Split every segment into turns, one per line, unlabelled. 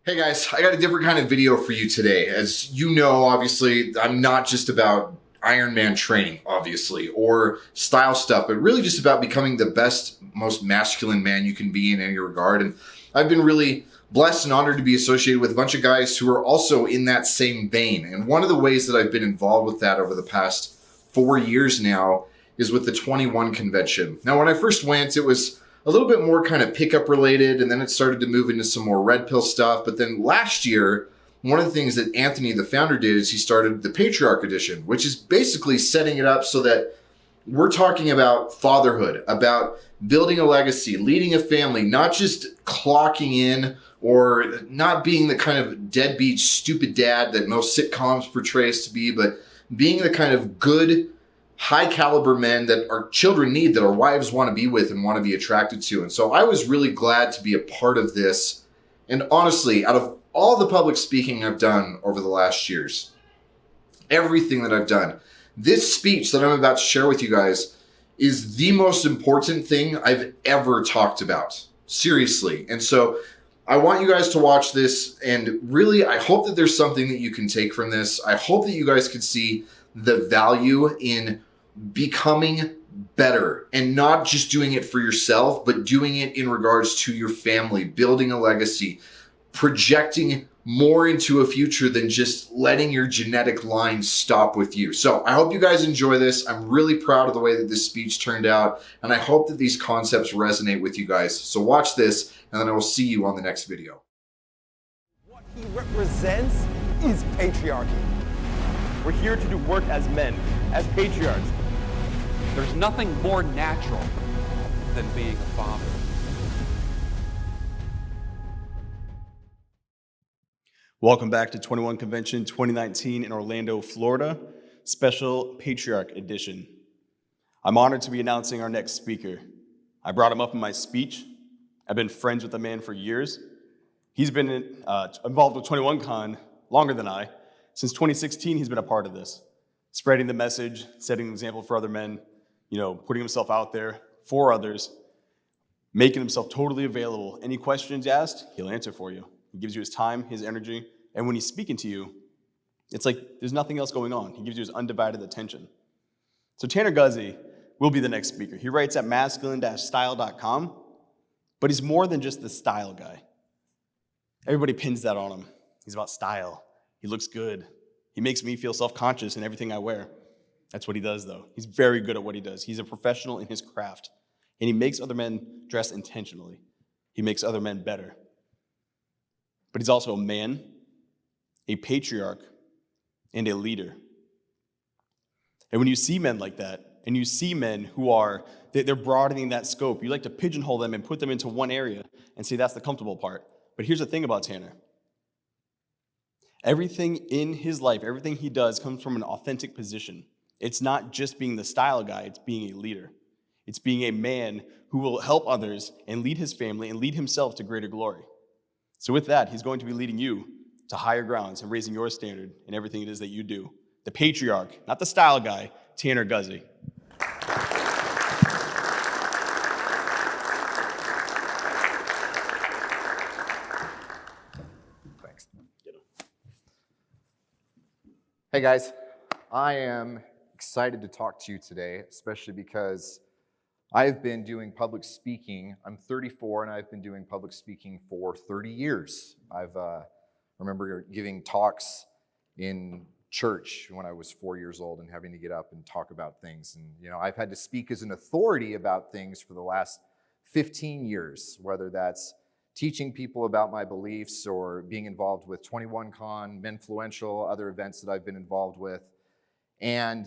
Hey guys, I got a different kind of video for you today. As you know, obviously, I'm not just about Iron Man training, obviously, or style stuff, but really just about becoming the best, most masculine man you can be in any regard. And I've been really blessed and honored to be associated with a bunch of guys who are also in that same vein. And one of the ways that I've been involved with that over the past 4 years now is with the 21 convention. Now, when I first went, it was a little bit more kind of pickup related, and then it started to move into some more red pill stuff. But then last year, one of the things that Anthony, the founder, did is he started the Patriarch Edition, which is basically setting it up so that we're talking about fatherhood, about building a legacy, leading a family, not just clocking in or not being the kind of deadbeat, stupid dad that most sitcoms portray us to be, but being the kind of good, high caliber men that our children need, that our wives want to be with and want to be attracted to. And so I was really glad to be a part of this. And honestly, out of all the public speaking I've done over the last years, everything that I've done, this speech that I'm about to share with you guys is the most important thing I've ever talked about. Seriously. And so I want you guys to watch this, and really, I hope that there's something that you can take from this. I hope that you guys can see the value in becoming better and not just doing it for yourself, but doing it in regards to your family, building a legacy, projecting more into a future than just letting your genetic line stop with you. So I hope you guys enjoy this. I'm really proud of the way that this speech turned out, and I hope that these concepts resonate with you guys. So watch this, and then I will see you on the next video.
What he represents is patriarchy. We're here to do work as men, as patriarchs.
There's nothing more natural than being a father.
Welcome back to 21 Convention 2019 in Orlando, Florida, Special Patriarch Edition. I'm honored to be announcing our next speaker. I brought him up in my speech. I've been friends with the man for years. He's been involved with 21Con longer than I. Since 2016, he's been a part of this, spreading the message, setting an example for other men, putting himself out there for others, making himself totally available. Any questions asked, he'll answer for you. He gives you his time, his energy, and when he's speaking to you, it's like there's nothing else going on. He gives you his undivided attention. So Tanner Guzzi will be the next speaker. He writes at masculine-style.com, but he's more than just the style guy. Everybody pins that on him. He's about style. He looks good. He makes me feel self-conscious in everything I wear. That's what he does, though. He's very good at what he does. He's a professional in his craft, and he makes other men dress intentionally. He makes other men better. But he's also a man, a patriarch, and a leader. And when you see men like that, and you see men who they're broadening that scope, you like to pigeonhole them and put them into one area and say that's the comfortable part. But here's the thing about Tanner. Everything in his life, everything he does comes from an authentic position. It's not just being the style guy, it's being a leader. It's being a man who will help others and lead his family and lead himself to greater glory. So with that, he's going to be leading you to higher grounds and raising your standard in everything it is that you do. The patriarch, not the style guy, Tanner Guzzi.
Thanks. Hey guys, I am excited to talk to you today, especially because I've been doing public speaking. I'm 34 and I've been doing public speaking for 30 years. I remember giving talks in church when I was 4 years old and having to get up and talk about things. And I've had to speak as an authority about things for the last 15 years, whether that's teaching people about my beliefs or being involved with 21Con, Menfluential, other events that I've been involved with. And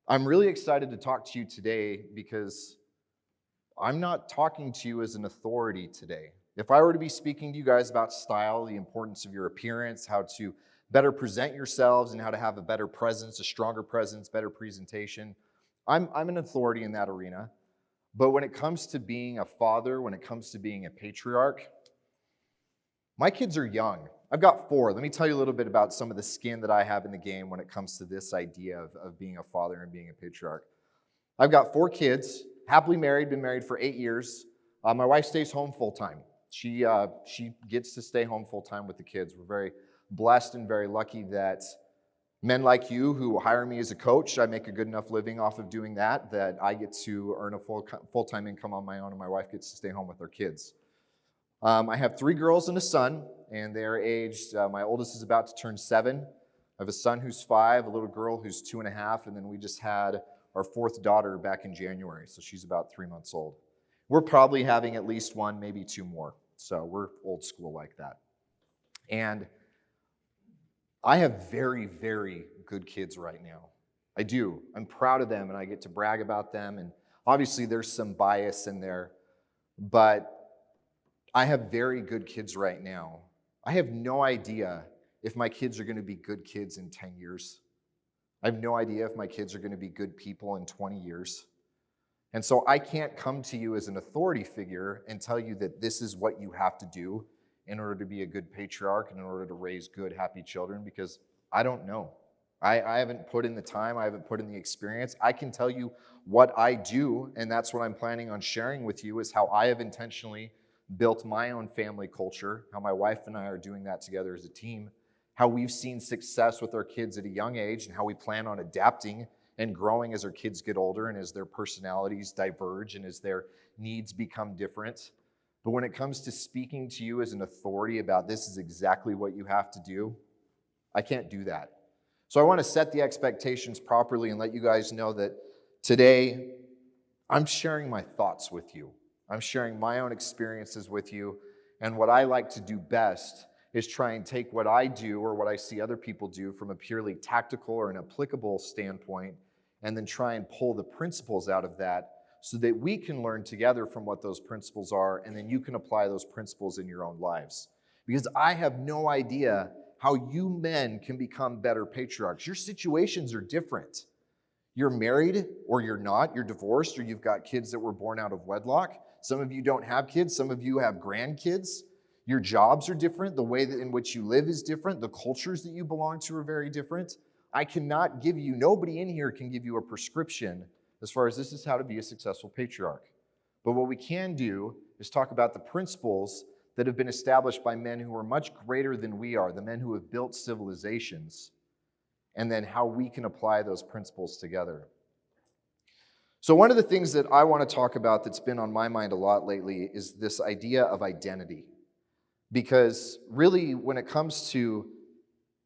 I'm really excited to talk to you today because I'm not talking to you as an authority today. If I were to be speaking to you guys about style, the importance of your appearance, how to better present yourselves and how to have a better presence, a stronger presence, better presentation, I'm an authority in that arena. But when it comes to being a father, when it comes to being a patriarch, my kids are young. I've got 4. Let me tell you a little bit about some of the skin that I have in the game when it comes to this idea of being a father and being a patriarch. I've got 4 kids, happily married, been married for 8 years. My wife stays home full time. She gets to stay home full time with the kids. We're very blessed and very lucky that men like you who hire me as a coach, I make a good enough living off of doing that, that I get to earn a full-time income on my own, and my wife gets to stay home with our kids. I have 3 girls and a son, and they're aged, my oldest is about to turn 7. I have a son who's 5, a little girl who's 2.5, and then we just had our 4th daughter back in January, so she's about 3 months old. We're probably having at least 1, maybe 2 more, so we're old school like that. And I have very, very good kids right now. I do. I'm proud of them, and I get to brag about them, and obviously there's some bias in there, but I have very good kids right now. I have no idea if my kids are going to be good kids in 10 years. I have no idea if my kids are going to be good people in 20 years. And so I can't come to you as an authority figure and tell you that this is what you have to do in order to be a good patriarch and in order to raise good, happy children, because I don't know. I haven't put in the time, I haven't put in the experience. I can tell you what I do, and that's what I'm planning on sharing with you, is how I have intentionally built my own family culture, how my wife and I are doing that together as a team, how we've seen success with our kids at a young age, and how we plan on adapting and growing as our kids get older and as their personalities diverge and as their needs become different. But when it comes to speaking to you as an authority about this is exactly what you have to do, I can't do that. So I want to set the expectations properly and let you guys know that today I'm sharing my thoughts with you. I'm sharing my own experiences with you. And what I like to do best is try and take what I do or what I see other people do from a purely tactical or an applicable standpoint, and then try and pull the principles out of that so that we can learn together from what those principles are, and then you can apply those principles in your own lives. Because I have no idea how you men can become better patriarchs. Your situations are different. You're married or you're not, you're divorced or you've got kids that were born out of wedlock. Some of you don't have kids, some of you have grandkids. Your jobs are different, the way in which you live is different, the cultures that you belong to are very different. I cannot give you, nobody in here can give you a prescription as far as this is how to be a successful patriarch. But what we can do is talk about the principles that have been established by men who are much greater than we are, the men who have built civilizations, and then how we can apply those principles together. So one of the things that I want to talk about that's been on my mind a lot lately is this idea of identity. Because really, when it comes to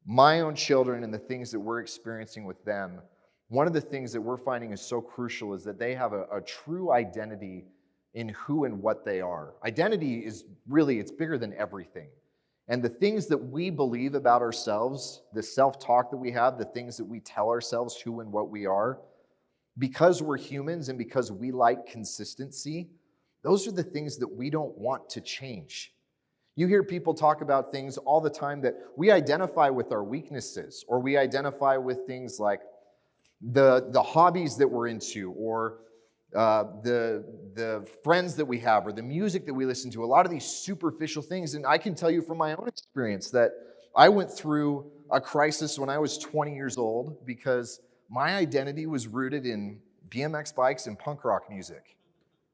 my own children and the things that we're experiencing with them, one of the things that we're finding is so crucial is that they have a true identity in who and what they are. Identity is really, it's bigger than everything. And the things that we believe about ourselves, the self-talk that we have, the things that we tell ourselves who and what we are, because we're humans and because we like consistency, those are the things that we don't want to change. You hear people talk about things all the time that we identify with our weaknesses, or we identify with things like the hobbies that we're into, or the friends that we have, or the music that we listen to, a lot of these superficial things. And I can tell you from my own experience that I went through a crisis when I was 20 years old because my identity was rooted in BMX bikes and punk rock music,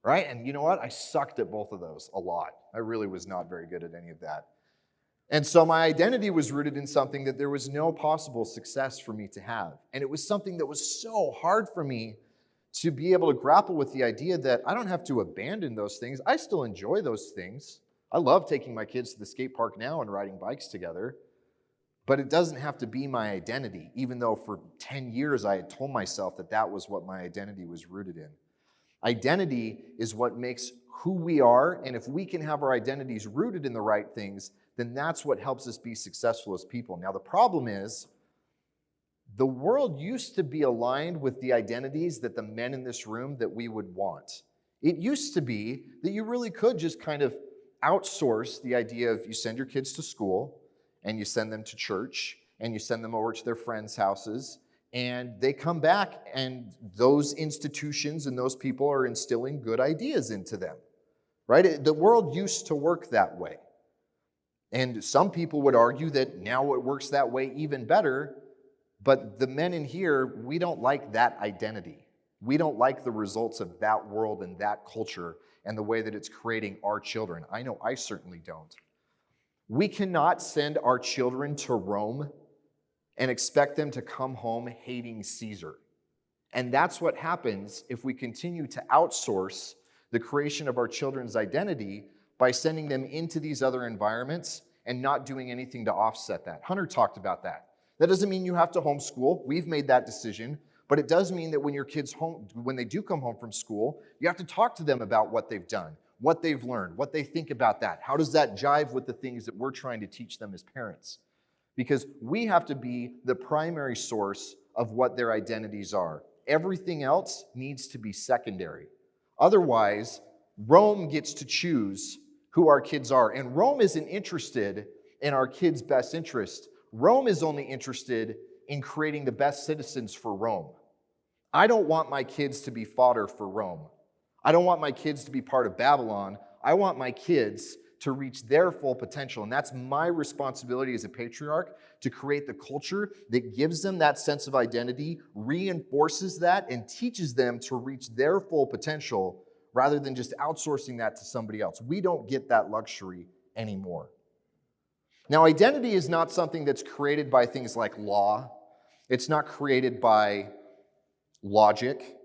right? And you know what? I sucked at both of those a lot. I really was not very good at any of that. And so my identity was rooted in something that there was no possible success for me to have. And it was something that was so hard for me to be able to grapple with the idea that I don't have to abandon those things. I still enjoy those things. I love taking my kids to the skate park now and riding bikes together. But it doesn't have to be my identity, even though for 10 years I had told myself that that was what my identity was rooted in. Identity is what makes who we are, and if we can have our identities rooted in the right things, then that's what helps us be successful as people. Now, the problem is, the world used to be aligned with the identities that the men in this room that we would want. It used to be that you really could just kind of outsource the idea of you send your kids to school, and you send them to church, and you send them over to their friends' houses, and they come back, and those institutions and those people are instilling good ideas into them, right? The world used to work that way. And some people would argue that now it works that way even better, but the men in here, we don't like that identity. We don't like the results of that world and that culture. and the way that it's creating our children. I know I certainly don't. We cannot send our children to Rome and expect them to come home hating Caesar. And that's what happens if we continue to outsource the creation of our children's identity by sending them into these other environments and not doing anything to offset that. Hunter talked about that. That doesn't mean you have to homeschool. We've made that decision. But it does mean that when your kids when they do come home from school, you have to talk to them about what they've done, what they've learned, what they think about that. How does that jive with the things that we're trying to teach them as parents? Because we have to be the primary source of what their identities are. Everything else needs to be secondary. Otherwise, Rome gets to choose who our kids are. And Rome isn't interested in our kids' best interest. Rome is only interested in creating the best citizens for Rome. I don't want my kids to be fodder for Rome. I don't want my kids to be part of Babylon. I want my kids to reach their full potential. And that's my responsibility as a patriarch, to create the culture that gives them that sense of identity, reinforces that, and teaches them to reach their full potential rather than just outsourcing that to somebody else. We don't get that luxury anymore. Now, identity is not something that's created by things like law. It's not created by logic.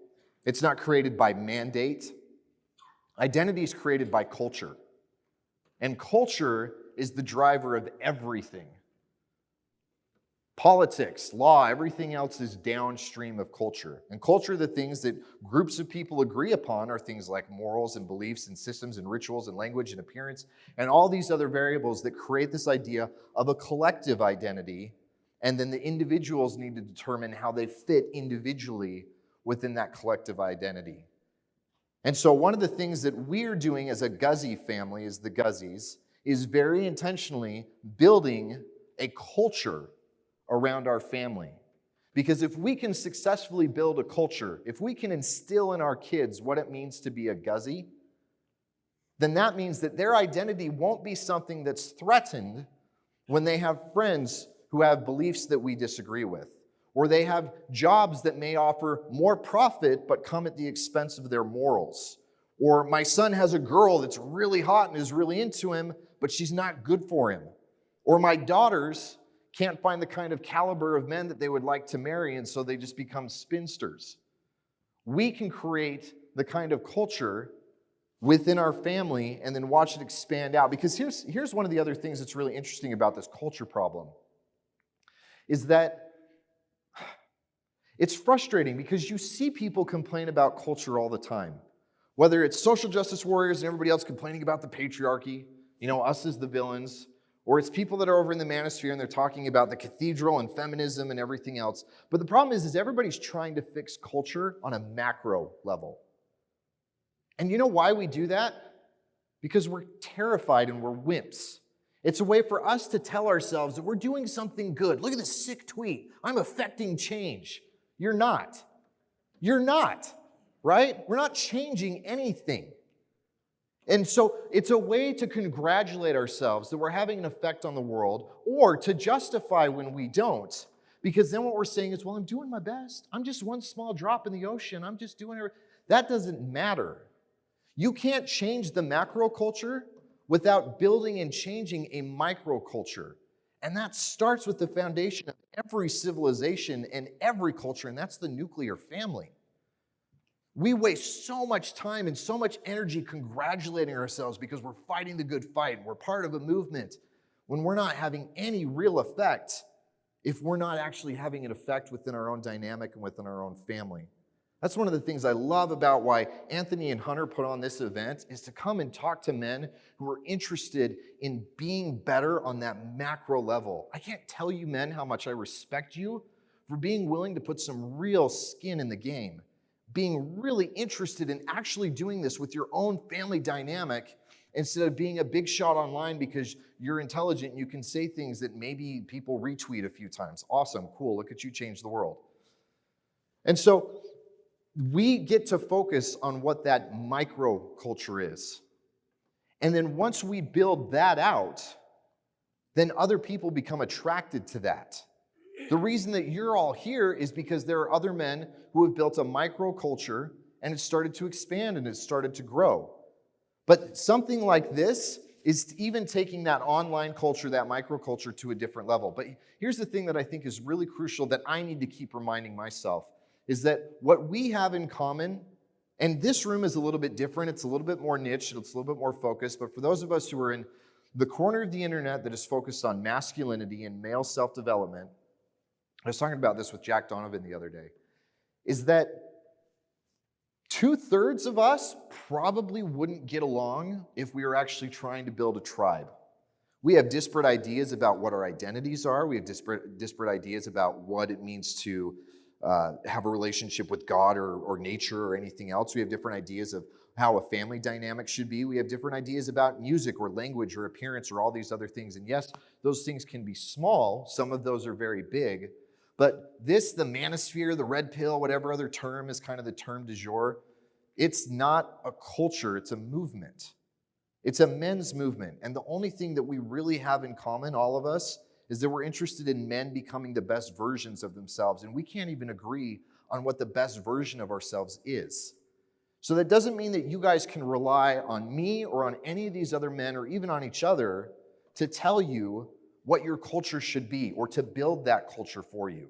It's not created by mandate. Identity is created by culture. And culture is the driver of everything. Politics, law, everything else is downstream of culture. And culture, the things that groups of people agree upon, are things like morals and beliefs and systems and rituals and language and appearance and all these other variables that create this idea of a collective identity. And then the individuals need to determine how they fit individually within that collective identity. And so one of the things that we're doing as a Guzzi family, as the Guzzis, is very intentionally building a culture around our family. Because if we can successfully build a culture, if we can instill in our kids what it means to be a Guzzi, then that means that their identity won't be something that's threatened when they have friends who have beliefs that we disagree with, or they have jobs that may offer more profit but come at the expense of their morals. Or my son has a girl that's really hot and is really into him, but she's not good for him. Or my daughters can't find the kind of caliber of men that they would like to marry, and so they just become spinsters. We can create the kind of culture within our family and then watch it expand out. Because here's one of the other things that's really interesting about this culture problem, is that it's frustrating because you see people complain about culture all the time. Whether it's social justice warriors and everybody else complaining about the patriarchy, us as the villains, or it's people that are over in the manosphere and they're talking about the cathedral and feminism and everything else. But the problem is everybody's trying to fix culture on a macro level. And you know why we do that? Because we're terrified and we're wimps. It's a way for us to tell ourselves that we're doing something good. Look at this sick tweet. I'm affecting change. You're not. You're not, right? We're not changing anything. And so it's a way to congratulate ourselves that we're having an effect on the world, or to justify when we don't, because then what we're saying is, well, I'm doing my best. I'm just one small drop in the ocean. I'm just doing it. That doesn't matter. You can't change the macro culture without building and changing a microculture. And that starts with the foundation of every civilization and every culture, and that's the nuclear family. We waste so much time and so much energy congratulating ourselves because we're fighting the good fight. We're part of a movement when we're not having any real effect if we're not actually having an effect within our own dynamic and within our own family. That's one of the things I love about why Anthony and Hunter put on this event, is to come and talk to men who are interested in being better on that macro level. I can't tell you, men, how much I respect you for being willing to put some real skin in the game, being really interested in actually doing this with your own family dynamic instead of being a big shot online because you're intelligent and you can say things that maybe people retweet a few times. Awesome, cool, look at you change the world. And so we get to focus on what that microculture is. And then once we build that out, then other people become attracted to that. The reason that you're all here is because there are other men who have built a microculture and it started to expand and it started to grow. But something like this is even taking that online culture, that microculture, to a different level. But here's the thing that I think is really crucial that I need to keep reminding myself, is that what we have in common, and this room is a little bit different, it's a little bit more niche, it's a little bit more focused, but for those of us who are in the corner of the internet that is focused on masculinity and male self-development, I was talking about this with Jack Donovan the other day, is that 2/3 of us probably wouldn't get along if we were actually trying to build a tribe. We have disparate ideas about what our identities are. We have disparate ideas about what it means to have a relationship with God or nature or anything else. We have different ideas of how a family dynamic should be. We have different ideas about music or language or appearance or all these other things. And yes, those things can be small. Some of those are very big. But this, the manosphere, the red pill, whatever other term is kind of the term du jour, it's not a culture, it's a movement. It's a men's movement. And the only thing that we really have in common, all of us, is that we're interested in men becoming the best versions of themselves. And we can't even agree on what the best version of ourselves is. So that doesn't mean that you guys can rely on me or on any of these other men or even on each other to tell you what your culture should be or to build that culture for you.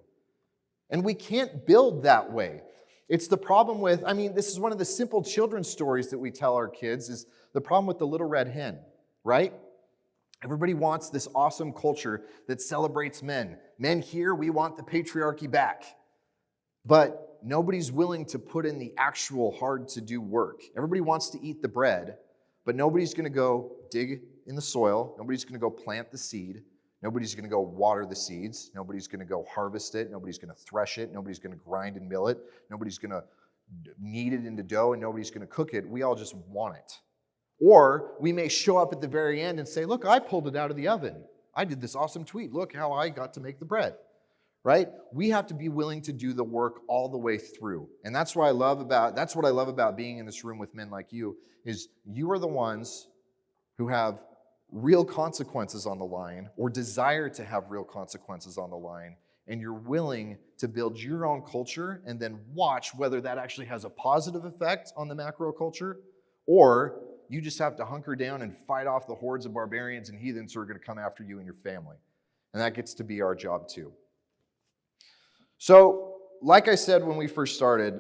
And we can't build that way. It's the problem with, this is one of the simple children's stories that we tell our kids, is the problem with the Little Red Hen, right? Everybody wants this awesome culture that celebrates men. Men here, we want the patriarchy back. But nobody's willing to put in the actual hard-to-do work. Everybody wants to eat the bread, but nobody's going to go dig in the soil. Nobody's going to go plant the seed. Nobody's going to go water the seeds. Nobody's going to go harvest it. Nobody's going to thresh it. Nobody's going to grind and mill it. Nobody's going to knead it into dough, and nobody's going to cook it. We all just want it. Or we may show up at the very end and say, look, I pulled it out of the oven. I did this awesome tweet. Look how I got to make the bread, right? We have to be willing to do the work all the way through. And that's what I love about being in this room with men like you, is you are the ones who have real consequences on the line or desire to have real consequences on the line, and you're willing to build your own culture and then watch whether that actually has a positive effect on the macro culture, or you just have to hunker down and fight off the hordes of barbarians and heathens who are going to come after you and your family. And that gets to be our job too. So, like I said when we first started,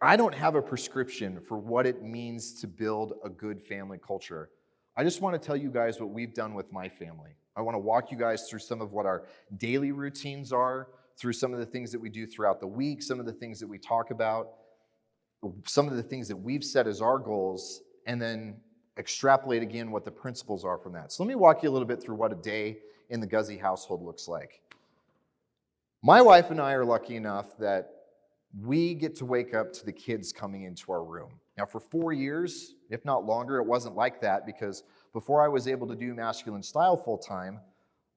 I don't have a prescription for what it means to build a good family culture. I just want to tell you guys what we've done with my family. I want to walk you guys through some of what our daily routines are, through some of the things that we do throughout the week, some of the things that we talk about, some of the things that we've set as our goals, and then extrapolate again what the principles are from that. So let me walk you a little bit through what a day in the Guzzi household looks like. My wife and I are lucky enough that we get to wake up to the kids coming into our room. Now, for 4 years, if not longer, it wasn't like that, because before I was able to do Masculine Style full-time,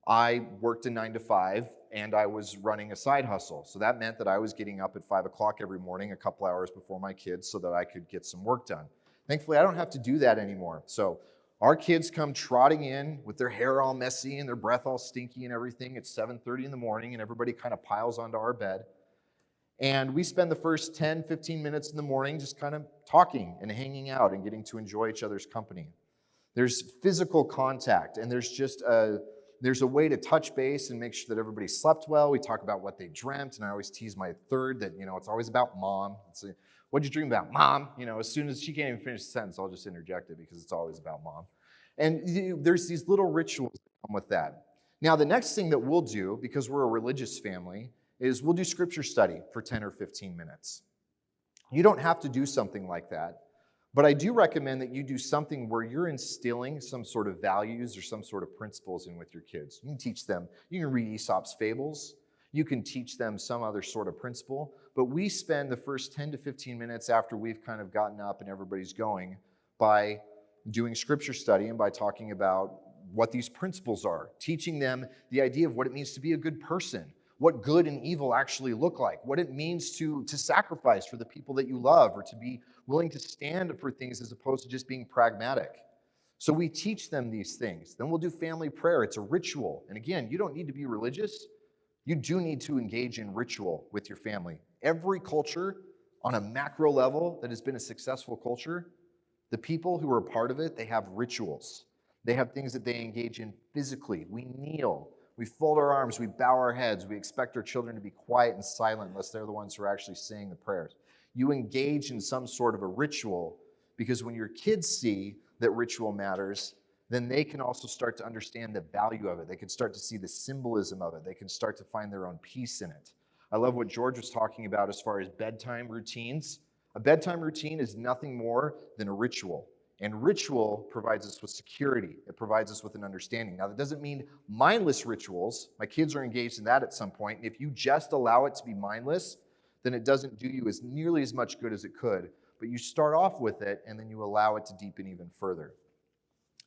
I worked a 9 to 5 and I was running a side hustle. So that meant that I was getting up at 5 o'clock every morning, a couple hours before my kids, so that I could get some work done. Thankfully, I don't have to do that anymore. So our kids come trotting in with their hair all messy and their breath all stinky and everything at 7:30 in the morning, and everybody kind of piles onto our bed. And we spend the first 10, 15 minutes in the morning just kind of talking and hanging out and getting to enjoy each other's company. There's physical contact, and there's a way to touch base and make sure that everybody slept well. We talk about what they dreamt, and I always tease my third that, it's always about mom. What'd you dream about? Mom. As soon as she can't even finish the sentence, I'll just interject it because it's always about mom. And there's these little rituals that come with that. Now, the next thing that we'll do, because we're a religious family, is we'll do scripture study for 10 or 15 minutes. You don't have to do something like that, but I do recommend that you do something where you're instilling some sort of values or some sort of principles in with your kids. You can teach them, you can read Aesop's fables, you can teach them some other sort of principle, but we spend the first 10 to 15 minutes after we've kind of gotten up and everybody's going by doing scripture study and by talking about what these principles are, teaching them the idea of what it means to be a good person, what good and evil actually look like, what it means to sacrifice for the people that you love, or to be willing to stand for things as opposed to just being pragmatic. So we teach them these things. Then we'll do family prayer. It's a ritual. And again, you don't need to be religious. You do need to engage in ritual with your family. Every culture on a macro level that has been a successful culture, The people who are a part of it, they have rituals. They have things that they engage in physically. We kneel, we fold our arms, we bow our heads, we expect our children to be quiet and silent unless they're the ones who are actually saying the prayers. You engage in some sort of a ritual because when your kids see that ritual matters, then they can also start to understand the value of it. They can start to see the symbolism of it. They can start to find their own peace in it. I love what George was talking about as far as bedtime routines. A bedtime routine is nothing more than a ritual. And ritual provides us with security. It provides us with an understanding. Now, that doesn't mean mindless rituals. My kids are engaged in that at some point. And if you just allow it to be mindless, then it doesn't do you as nearly as much good as it could. But you start off with it, and then you allow it to deepen even further.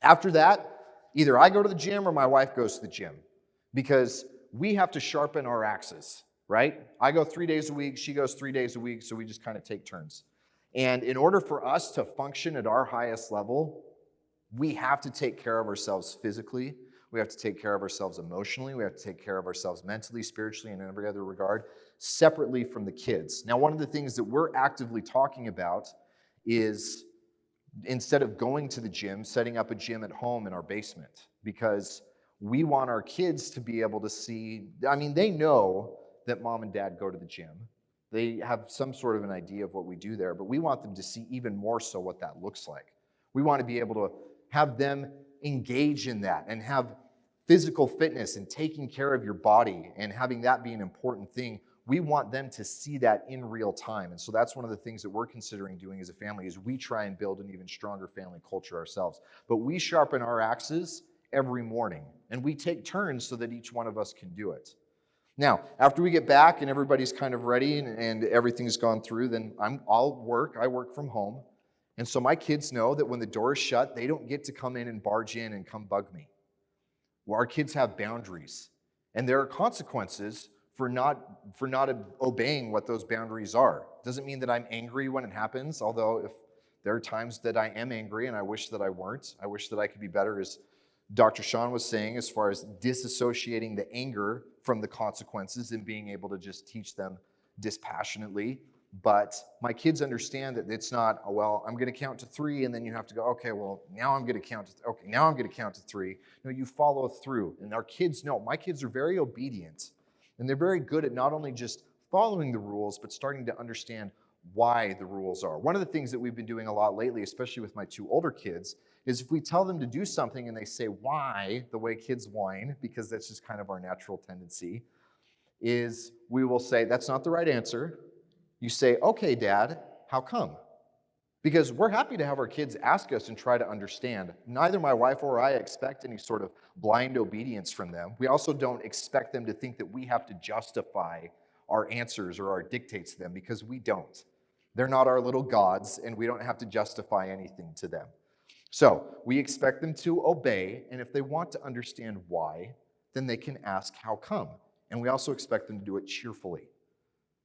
After that, either I go to the gym or my wife goes to the gym because we have to sharpen our axes, right? I go 3 days a week, she goes 3 days a week, so we just kind of take turns. And in order for us to function at our highest level, we have to take care of ourselves physically, we have to take care of ourselves emotionally, we have to take care of ourselves mentally, spiritually, and in every other regard, separately from the kids. Now, one of the things that we're actively talking about is, instead of going to the gym, setting up a gym at home in our basement, because we want our kids to be able to see, they know that mom and dad go to the gym. They have some sort of an idea of what we do there, but we want them to see even more so what that looks like. We want to be able to have them engage in that and have physical fitness and taking care of your body and having that be an important thing. We want them to see that in real time. And so that's one of the things that we're considering doing as a family is we try and build an even stronger family culture ourselves. But we sharpen our axes every morning, and we take turns so that each one of us can do it. Now, after we get back and everybody's kind of ready and everything's gone through, then I'll work. I work from home. And so my kids know that when the door is shut, they don't get to come in and barge in and come bug me. Well, our kids have boundaries, and there are consequences for not obeying what those boundaries are. Doesn't mean that I'm angry when it happens, although if there are times that I am angry and I wish that I weren't. I wish that I could be better, as Dr. Sean was saying, as far as disassociating the anger from the consequences and being able to just teach them dispassionately. But my kids understand that it's not, oh, well, I'm going to count to 3, and then you have to go, okay, well, now I'm going to count to 3. No, you follow through. And our kids know. My kids are very obedient, and they're very good at not only just following the rules, but starting to understand why the rules are. One of the things that we've been doing a lot lately, especially with my 2 older kids, is if we tell them to do something and they say why, the way kids whine, because that's just kind of our natural tendency, is we will say, that's not the right answer. You say, okay, Dad, how come? Because we're happy to have our kids ask us and try to understand. Neither my wife or I expect any sort of blind obedience from them. We also don't expect them to think that we have to justify our answers or our dictates to them, because we don't. They're not our little gods, and we don't have to justify anything to them. So we expect them to obey, and if they want to understand why, then they can ask how come. And we also expect them to do it cheerfully.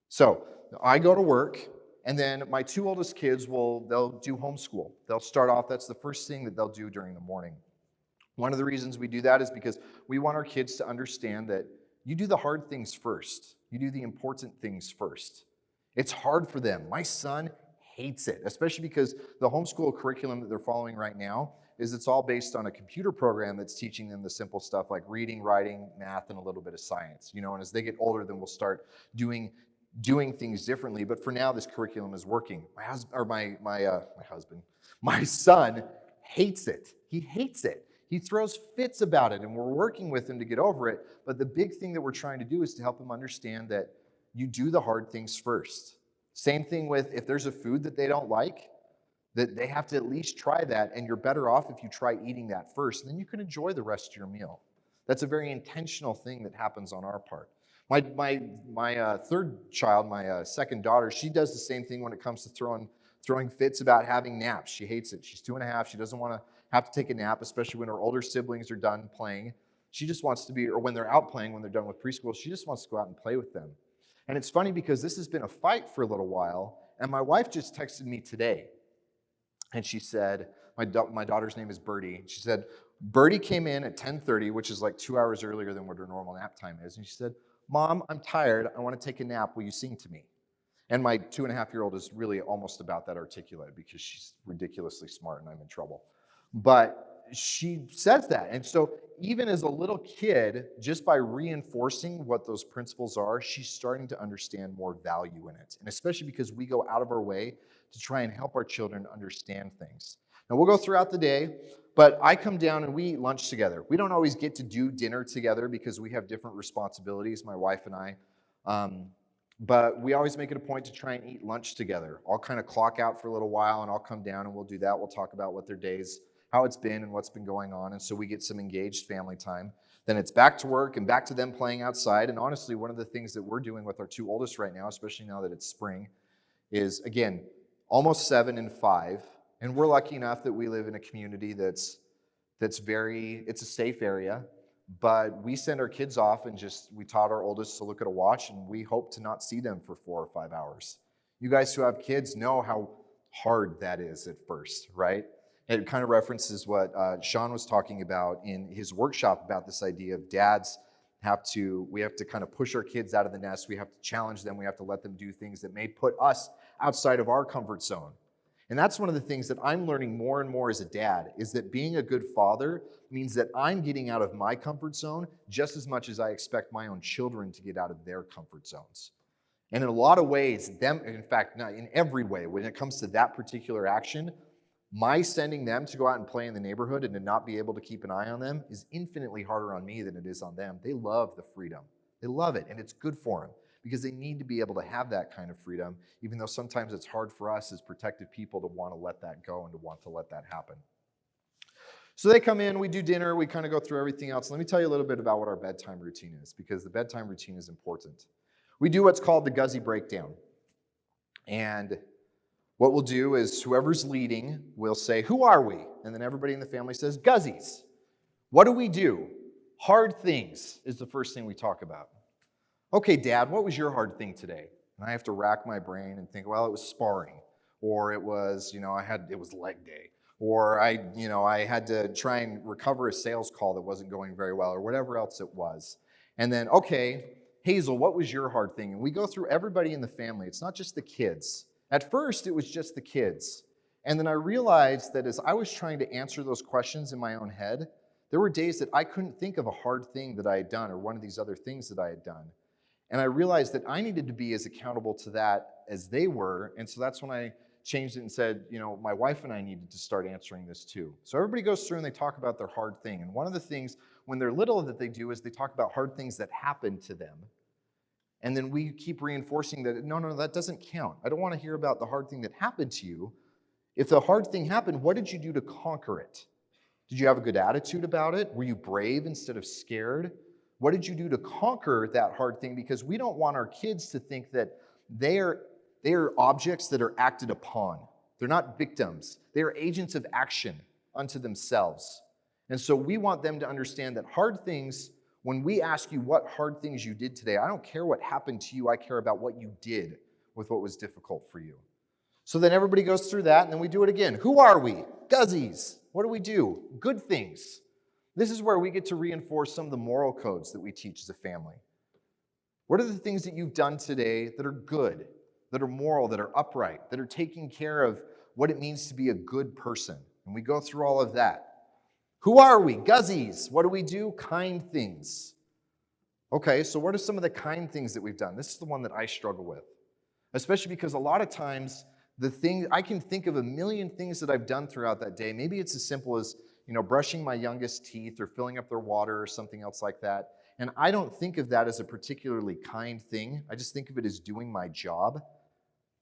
So I go to work, and then my 2 oldest kids they'll do homeschool. They'll start off, that's the first thing that they'll do during the morning. One of the reasons we do that is because we want our kids to understand that you do the hard things first. You do the important things first. It's hard for them. My son hates it, especially because the homeschool curriculum that they're following right now is it's all based on a computer program that's teaching them the simple stuff like reading, writing, math, and a little bit of science. And as they get older, then we'll start doing things differently. But for now, this curriculum is working. My son hates it. He hates it. He throws fits about it, and we're working with him to get over it. But the big thing that we're trying to do is to help him understand that you do the hard things first. Same thing with if there's a food that they don't like, that they have to at least try that, and you're better off if you try eating that first, and then you can enjoy the rest of your meal. That's a very intentional thing that happens on our part. My third child, my second daughter, she does the same thing when it comes to throwing fits about having naps. She hates it. She's 2.5. She doesn't want to have to take a nap, especially when her older siblings are done playing. She just wants to be, or when they're out playing, when they're done with preschool, she just wants to go out and play with them. And it's funny because this has been a fight for a little while, and my wife just texted me today, and she said, my daughter's name is Birdie. She said, Birdie came in at 10:30, which is like 2 hours earlier than what her normal nap time is, and she said, Mom, I'm tired. I want to take a nap. Will you sing to me? And my 2.5-year-old is really almost about that articulate because she's ridiculously smart and I'm in trouble. But she says that. And so even as a little kid, just by reinforcing what those principles are, she's starting to understand more value in it. And especially because we go out of our way to try and help our children understand things. Now, we'll go throughout the day, but I come down and we eat lunch together. We don't always get to do dinner together because we have different responsibilities, my wife and I. But we always make it a point to try and eat lunch together. I'll kind of clock out for a little while and I'll come down and we'll do that. We'll talk about what their days, how it's been and what's been going on. And so we get some engaged family time. Then it's back to work and back to them playing outside. And honestly, one of the things that we're doing with our two oldest right now, especially now that it's spring, is again, almost 7 and 5. And we're lucky enough that we live in a community it's a safe area. But we send our kids off and we taught our oldest to look at a watch and we hope to not see them for 4 or 5 hours. You guys who have kids know how hard that is at first, right? It kind of references what Sean was talking about in his workshop about this idea of dads we have to kind of push our kids out of the nest. We have to challenge them. We have to let them do things that may put us outside of our comfort zone. And that's one of the things that I'm learning more and more as a dad, is that being a good father means that I'm getting out of my comfort zone just as much as I expect my own children to get out of their comfort zones. And in a lot of ways, in fact, not in every way, when it comes to that particular action, my sending them to go out and play in the neighborhood and to not be able to keep an eye on them is infinitely harder on me than it is on them. They love the freedom. They love it, and it's good for them, because they need to be able to have that kind of freedom, even though sometimes it's hard for us as protected people to want to let that go and to want to let that happen. So they come in, we do dinner, we kind of go through everything else. Let me tell you a little bit about what our bedtime routine is, because the bedtime routine is important. We do what's called the Guzzi Breakdown. And what we'll do is whoever's leading will say, "Who are we?" And then everybody in the family says, "Guzzies." What do we do? Hard things is the first thing we talk about. "Okay, Dad, what was your hard thing today?" And I have to rack my brain and think, well, it was sparring, or it was, it was leg day, or I had to try and recover a sales call that wasn't going very well, or whatever else it was. And then, "Okay, Hazel, what was your hard thing?" And we go through everybody in the family. It's not just the kids. At first, it was just the kids. And then I realized that as I was trying to answer those questions in my own head, there were days that I couldn't think of a hard thing that I had done or one of these other things that I had done. And I realized that I needed to be as accountable to that as they were. And so that's when I changed it and said, my wife and I needed to start answering this too. So everybody goes through and they talk about their hard thing. And one of the things when they're little that they do is they talk about hard things that happened to them. And then we keep reinforcing that, no, that doesn't count. I don't want to hear about the hard thing that happened to you. If the hard thing happened, what did you do to conquer it? Did you have a good attitude about it? Were you brave instead of scared? What did you do to conquer that hard thing? Because we don't want our kids to think that they are objects that are acted upon. They're not victims. They are agents of action unto themselves. And so we want them to understand that hard things, when we ask you what hard things you did today, I don't care what happened to you, I care about what you did with what was difficult for you. So then everybody goes through that, and then we do it again. Who are we? Guzzies. What do we do? Good things. This is where we get to reinforce some of the moral codes that we teach as a family. What are the things that you've done today that are good, that are moral, that are upright, that are taking care of what it means to be a good person? And we go through all of that. Who are we? Guzzies. What do we do? Kind things. Okay, so what are some of the kind things that we've done? This is the one that I struggle with, especially because a lot of times I can think of a million things that I've done throughout that day. Maybe it's as simple as brushing my youngest teeth or filling up their water or something else like that. And I don't think of that as a particularly kind thing. I just think of it as doing my job.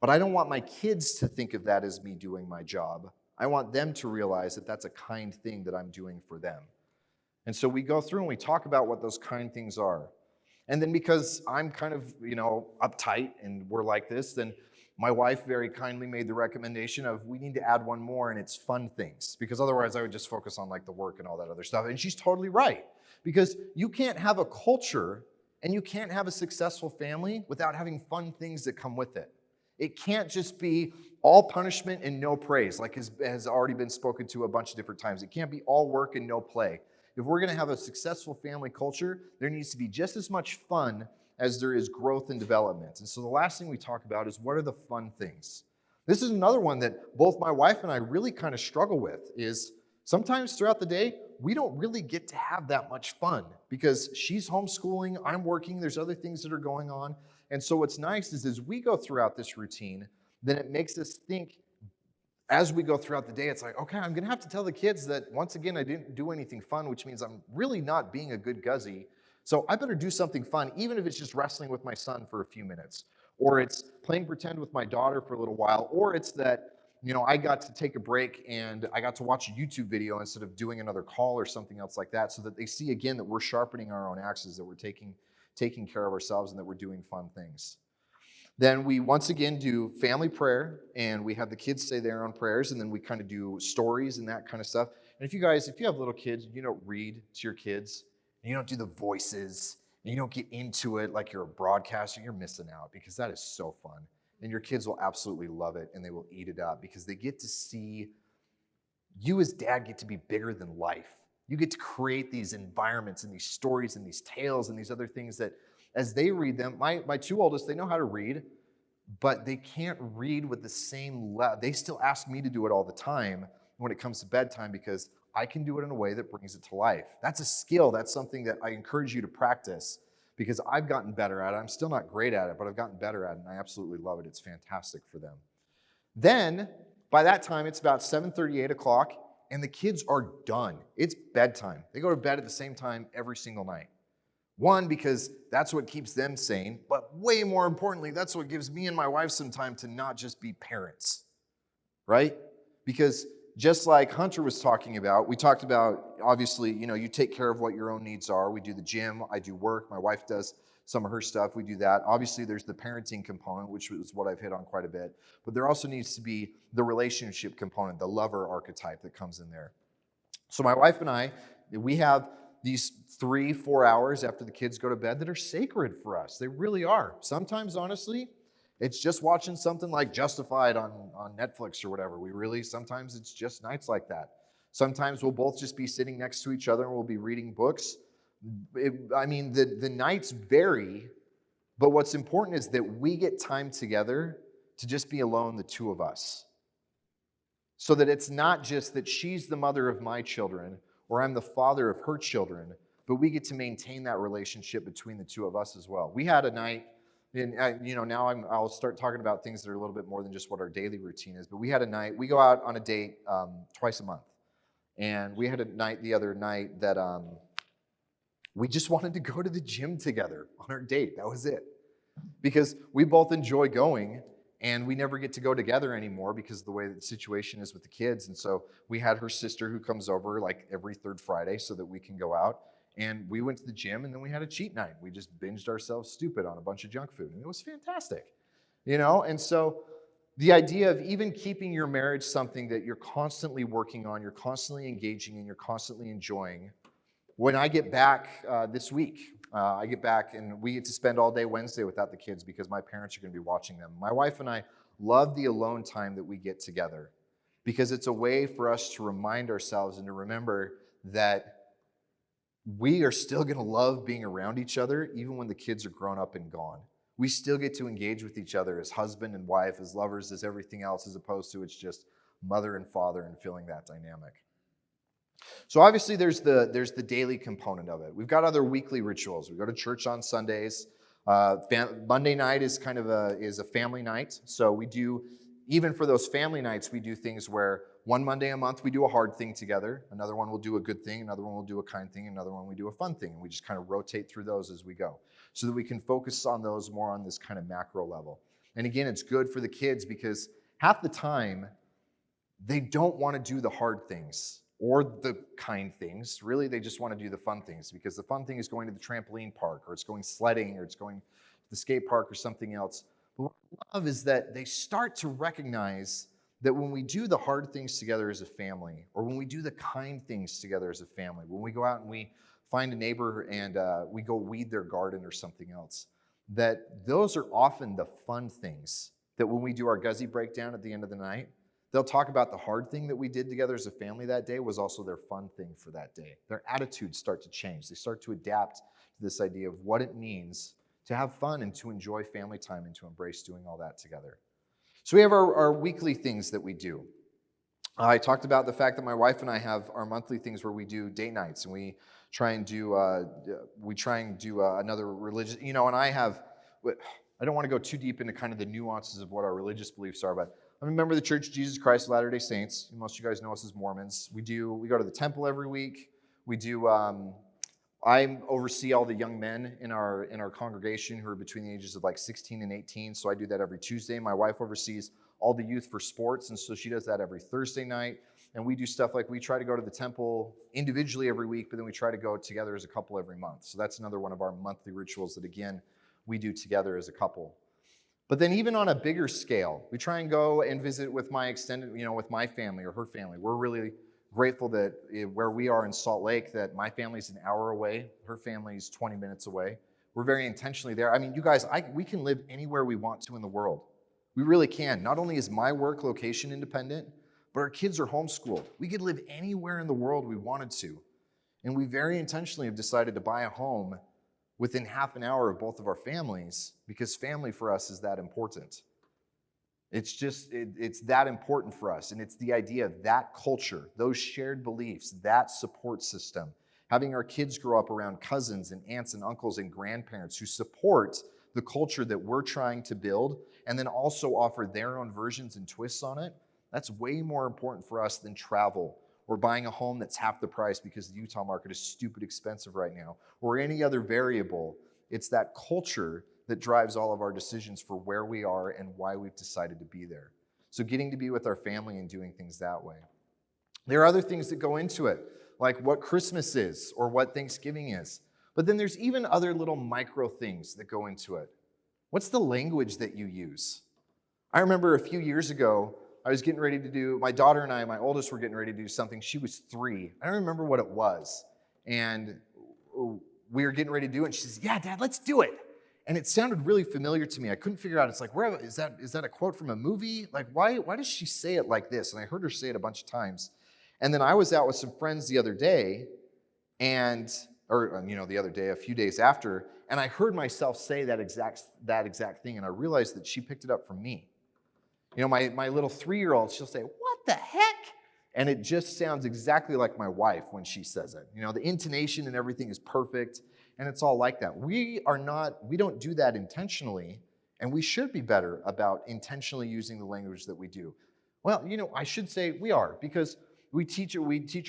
But I don't want my kids to think of that as me doing my job. I want them to realize that that's a kind thing that I'm doing for them. And so we go through and we talk about what those kind things are. And then because I'm kind of, uptight and we're like this, then my wife very kindly made the recommendation of we need to add one more, and it's fun things. Because otherwise I would just focus on like the work and all that other stuff. And she's totally right. Because you can't have a culture and you can't have a successful family without having fun things that come with it. It can't just be all punishment and no praise, like has already been spoken to a bunch of different times. It can't be all work and no play. If we're going to have a successful family culture, there needs to be just as much fun as there is growth and development. And so the last thing we talk about is what are the fun things? This is another one that both my wife and I really kind of struggle with, is sometimes throughout the day, we don't really get to have that much fun because she's homeschooling, I'm working, there's other things that are going on. And so what's nice is as we go throughout this routine, then it makes us think as we go throughout the day, it's like, okay, I'm gonna have to tell the kids that once again, I didn't do anything fun, which means I'm really not being a good Guzzi. So I better do something fun, even if it's just wrestling with my son for a few minutes, or it's playing pretend with my daughter for a little while, or it's that, I got to take a break and I got to watch a YouTube video instead of doing another call or something else like that, so that they see again that we're sharpening our own axes, that we're taking care of ourselves, and that we're doing fun things. Then we once again do family prayer, and we have the kids say their own prayers, and then we kind of do stories and that kind of stuff. And if you have little kids, you don't read to your kids, and you don't do the voices, and you don't get into it like you're a broadcaster, you're missing out, because that is so fun. And your kids will absolutely love it, and they will eat it up, because they get to see you as dad get to be bigger than life. You get to create these environments and these stories and these tales and these other things that as they read them, my two oldest, they know how to read, but they can't read with the same they still ask me to do it all the time when it comes to bedtime, because I can do it in a way that brings it to life. That's a skill. That's something that I encourage you to practice, because I've gotten better at it. I'm still not great at it, but I've gotten better at it, and I absolutely love it. It's fantastic for them. Then, by that time, it's about 7:30, 8 o'clock, and the kids are done. It's bedtime. They go to bed at the same time every single night. One, because that's what keeps them sane, but way more importantly, that's what gives me and my wife some time to not just be parents, right? Because just like Hunter was talking about, we talked about, obviously, you take care of what your own needs are. We do the gym, I do work, my wife does some of her stuff, we do that. Obviously, there's the parenting component, which is what I've hit on quite a bit, but there also needs to be the relationship component, the lover archetype that comes in there. So my wife and I, we have these 3-4 hours after the kids go to bed that are sacred for us. They really are. Sometimes, honestly, it's just watching something like Justified on Netflix or whatever. Sometimes it's just nights like that. Sometimes we'll both just be sitting next to each other and we'll be reading books. The nights vary, but what's important is that we get time together to just be alone, the two of us. So that it's not just that she's the mother of my children or I'm the father of her children, but we get to maintain that relationship between the two of us as well. We had a night, and now I'll start talking about things that are a little bit more than just what our daily routine is, but we had a night, we go out on a date twice a month. And we had a night the other night that we just wanted to go to the gym together on our date. That was it. Because we both enjoy going, and we never get to go together anymore because of the way that the situation is with the kids. And so we had her sister who comes over like every third Friday so that we can go out. And we went to the gym, and then we had a cheat night. We just binged ourselves stupid on a bunch of junk food, and it was fantastic. And so the idea of even keeping your marriage something that you're constantly working on, you're constantly engaging in, you're constantly enjoying. When I get back this week, I get back and we get to spend all day Wednesday without the kids because my parents are going to be watching them. My wife and I love the alone time that we get together because it's a way for us to remind ourselves and to remember that we are still going to love being around each other even when the kids are grown up and gone. We still get to engage with each other as husband and wife, as lovers, as everything else, as opposed to it's just mother and father and feeling that dynamic. So obviously there's the daily component of it. We've got other weekly rituals. We go to church on Sundays. Monday night is kind of a family night. So we do, even for those family nights, we do things where one Monday a month we do a hard thing together. Another one we'll do a good thing. Another one we'll do a kind thing. Another one we do a fun thing. And we just kind of rotate through those as we go so that we can focus on those more on this kind of macro level. And again, it's good for the kids because half the time they don't want to do the hard things or the kind things. Really, they just want to do the fun things because the fun thing is going to the trampoline park or it's going sledding or it's going to the skate park or something else. But what I love is that they start to recognize that when we do the hard things together as a family or when we do the kind things together as a family, when we go out and we find a neighbor and we go weed their garden or something else, that those are often the fun things that when we do our Guzzi Breakdown at the end of the night, they'll talk about the hard thing that we did together as a family that day was also their fun thing for that day. Their attitudes start to change. They start to adapt to this idea of what it means to have fun and to enjoy family time and to embrace doing all that together. So we have our weekly things that we do. I talked about the fact that my wife and I have our monthly things where we do date nights, and we try and do another religious, and I don't want to go too deep into kind of the nuances of what our religious beliefs are, but I'm a member of the Church of Jesus Christ of Latter-day Saints. Most of you guys know us as Mormons. We go to the temple every week. We do, I oversee all the young men in our congregation who are between the ages of like 16 and 18, so I do that every Tuesday. My wife oversees all the youth for sports, and so she does that every Thursday night. And we do stuff like we try to go to the temple individually every week, but then we try to go together as a couple every month. So that's another one of our monthly rituals that, again, we do together as a couple. But then even on a bigger scale, we try and go and visit with my extended, with my family or her family. We're really grateful that where we are in Salt Lake, that my family's an hour away, her family's 20 minutes away. We're very intentionally there. I mean, you guys, we can live anywhere we want to in the world. We really can. Not only is my work location independent, but our kids are homeschooled. We could live anywhere in the world we wanted to. And we very intentionally have decided to buy a home within half an hour of both of our families, because family for us is that important. It's that important for us. And it's the idea of that culture, those shared beliefs, that support system, having our kids grow up around cousins and aunts and uncles and grandparents who support the culture that we're trying to build, and then also offer their own versions and twists on it. That's way more important for us than travel or buying a home that's half the price because the Utah market is stupid expensive right now, or any other variable. It's that culture that drives all of our decisions for where we are and why we've decided to be there. So getting to be with our family and doing things that way. There are other things that go into it, like what Christmas is or what Thanksgiving is. But then there's even other little micro things that go into it. What's the language that you use? I remember a few years ago, I was getting ready to do, my daughter and I, my oldest, were getting ready to do something. She was 3. I don't remember what it was. And we were getting ready to do it, and she says, "Yeah, Dad, let's do it." And it sounded really familiar to me. I couldn't figure out, it's like, where is that a quote from a movie? Like, why does she say it like this? And I heard her say it a bunch of times. And then I was out with some friends the other day, a few days after, and I heard myself say that exact thing, and I realized that she picked it up from me. My little 3-year-old, she'll say, "What the heck?" And it just sounds exactly like my wife when she says it. The intonation and everything is perfect, and it's all like that. We don't do that intentionally, and we should be better about intentionally using the language that we do. Well, I should say we are, because we teach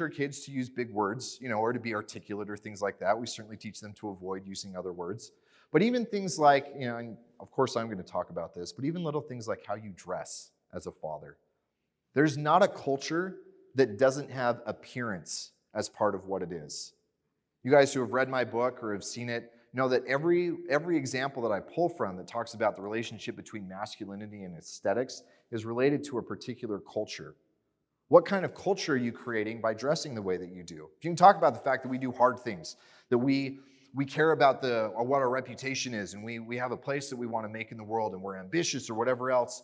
our kids to use big words, or to be articulate or things like that. We certainly teach them to avoid using other words. But even things like, and of course I'm going to talk about this, but even little things like how you dress as a father. There's not a culture that doesn't have appearance as part of what it is. You guys who have read my book or have seen it know that every example that I pull from that talks about the relationship between masculinity and aesthetics is related to a particular culture. What kind of culture are you creating by dressing the way that you do? You can talk about the fact that we do hard things, that we care about what our reputation is, and we have a place that we want to make in the world, and we're ambitious or whatever else.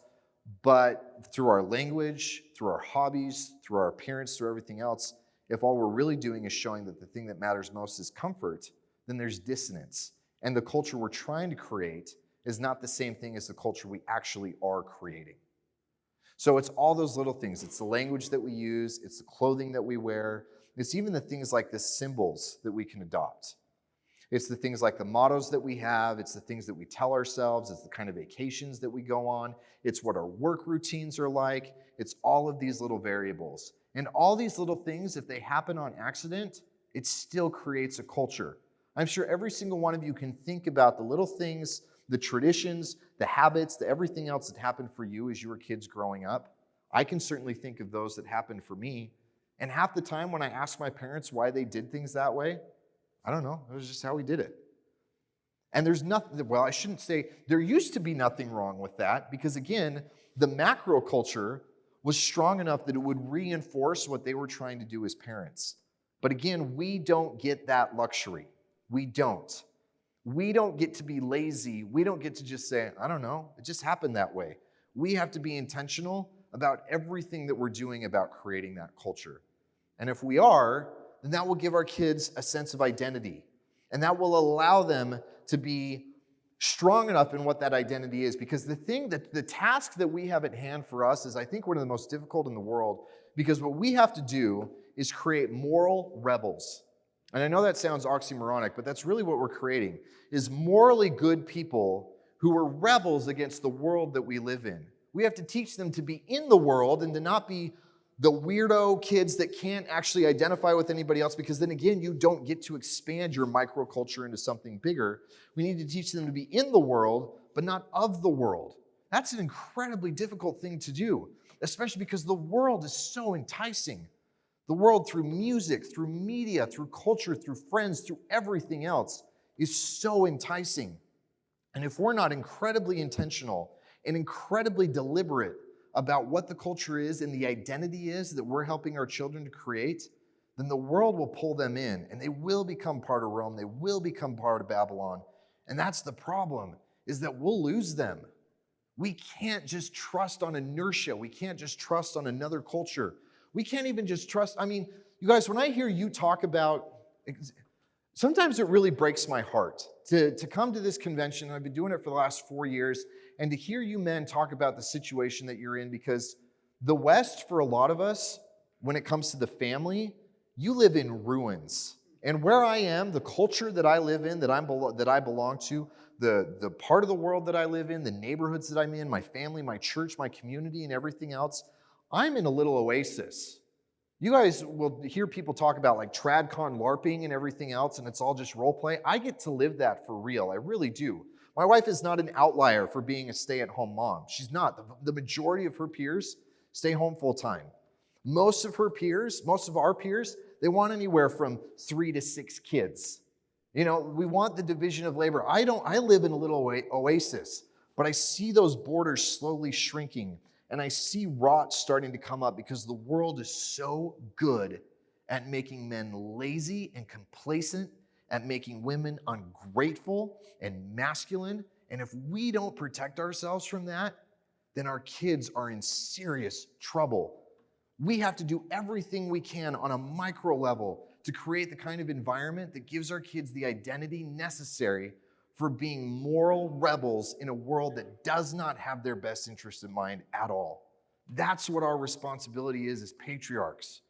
But through our language, through our hobbies, through our appearance, through everything else, if all we're really doing is showing that the thing that matters most is comfort, then there's dissonance. And the culture we're trying to create is not the same thing as the culture we actually are creating. So it's all those little things. It's the language that we use. It's the clothing that we wear. It's even the things like the symbols that we can adopt. It's the things like the mottos that we have. It's the things that we tell ourselves. It's the kind of vacations that we go on. It's what our work routines are like. It's all of these little variables. And all these little things, if they happen on accident, it still creates a culture. I'm sure every single one of you can think about the little things, the traditions, the habits, the everything else that happened for you as you were kids growing up. I can certainly think of those that happened for me. And half the time when I asked my parents why they did things that way, I don't know. It was just how we did it. And there's nothing, well, I shouldn't say, there used to be nothing wrong with that, because again, the macro culture was strong enough that it would reinforce what they were trying to do as parents. But again, we don't get that luxury. We don't. We don't get to be lazy. We don't get to just say, I don't know, it just happened that way. We have to be intentional about everything that we're doing about creating that culture. And if we are, then that will give our kids a sense of identity. And that will allow them to be strong enough in what that identity is, because the task that we have at hand for us is, I think, one of the most difficult in the world, because what we have to do is create moral rebels. And I know that sounds oxymoronic, but that's really what we're creating, is morally good people who are rebels against the world that we live in. We have to teach them to be in the world and to not be the weirdo kids that can't actually identify with anybody else, because then again, you don't get to expand your microculture into something bigger. We need to teach them to be in the world, but not of the world. That's an incredibly difficult thing to do, especially because the world is so enticing. The world, through music, through media, through culture, through friends, through everything else, is so enticing. And if we're not incredibly intentional and incredibly deliberate about what the culture is and the identity is that we're helping our children to create, then the world will pull them in and they will become part of Rome. They will become part of Babylon. And that's the problem, is that we'll lose them. We can't just trust on inertia. We can't just trust on another culture. We can't even just trust. I mean, you guys, when I hear you talk about, sometimes it really breaks my heart to come to this convention. I've been doing it for the last 4 years, and to hear you men talk about the situation that you're in, because the West, for a lot of us, when it comes to the family, you live in ruins. And where I am, the culture that I live in, that I belong to, the part of the world that I live in, the neighborhoods that I'm in, my family, my church, my community, and everything else, I'm in a little oasis. You guys will hear people talk about like TradCon LARPing and everything else, and it's all just role play. I get to live that for real. I really do. My wife is not an outlier for being a stay-at-home mom. She's not. The majority of her peers stay home full-time. Most of our peers, they want anywhere from 3 to 6 kids. You know, we want the division of labor. I live in a little oasis, but I see those borders slowly shrinking, and I see rot starting to come up, because the world is so good at making men lazy and complacent, at making women ungrateful and masculine. And if we don't protect ourselves from that, then our kids are in serious trouble. We have to do everything we can on a micro level to create the kind of environment that gives our kids the identity necessary for being moral rebels in a world that does not have their best interest in mind at all. That's what our responsibility is as patriarchs.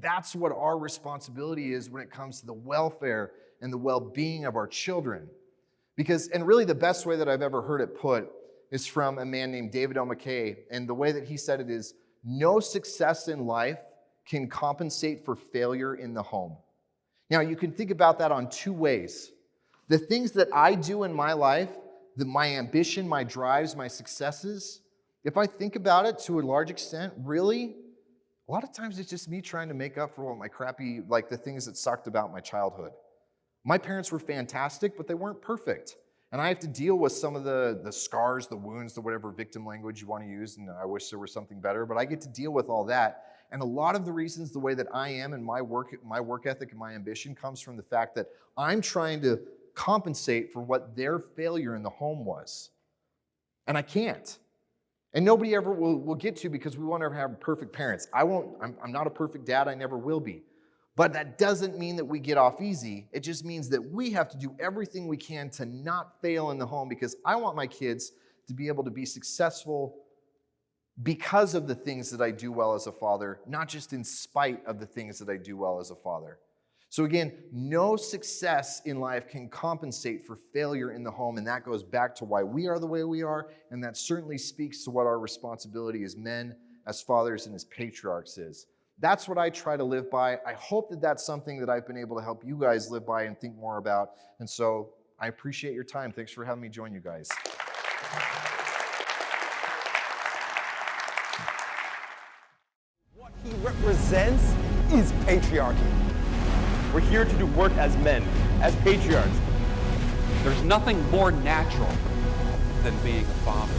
That's what our responsibility is when it comes to the welfare and the well-being of our children. And really the best way that I've ever heard it put is from a man named David O. McKay, and the way that he said it is, no success in life can compensate for failure in the home. Now, you can think about that on 2 ways. The things that I do in my life, my ambition, my drives, my successes, if I think about it to a large extent, really, a lot of times it's just me trying to make up for all my crappy, like the things that sucked about my childhood. My parents were fantastic, but they weren't perfect. And I have to deal with some of the scars, the wounds, the whatever victim language you want to use, and I wish there was something better, but I get to deal with all that. And a lot of the reasons the way that I am and my work ethic and my ambition comes from the fact that I'm trying to compensate for what their failure in the home was. And I can't. And nobody ever will get to, because we want to have perfect parents. I'm not a perfect dad, I never will be. But that doesn't mean that we get off easy. It just means that we have to do everything we can to not fail in the home, because I want my kids to be able to be successful because of the things that I do well as a father, not just in spite of the things that I do well as a father. So again, no success in life can compensate for failure in the home, and that goes back to why we are the way we are, and that certainly speaks to what our responsibility as men, as fathers, and as patriarchs is. That's what I try to live by. I hope that that's something that I've been able to help you guys live by and think more about. And so I appreciate your time. Thanks for having me join you guys.
What he represents is patriarchy. We're here to do work as men, as patriarchs.
There's nothing more natural than being a father.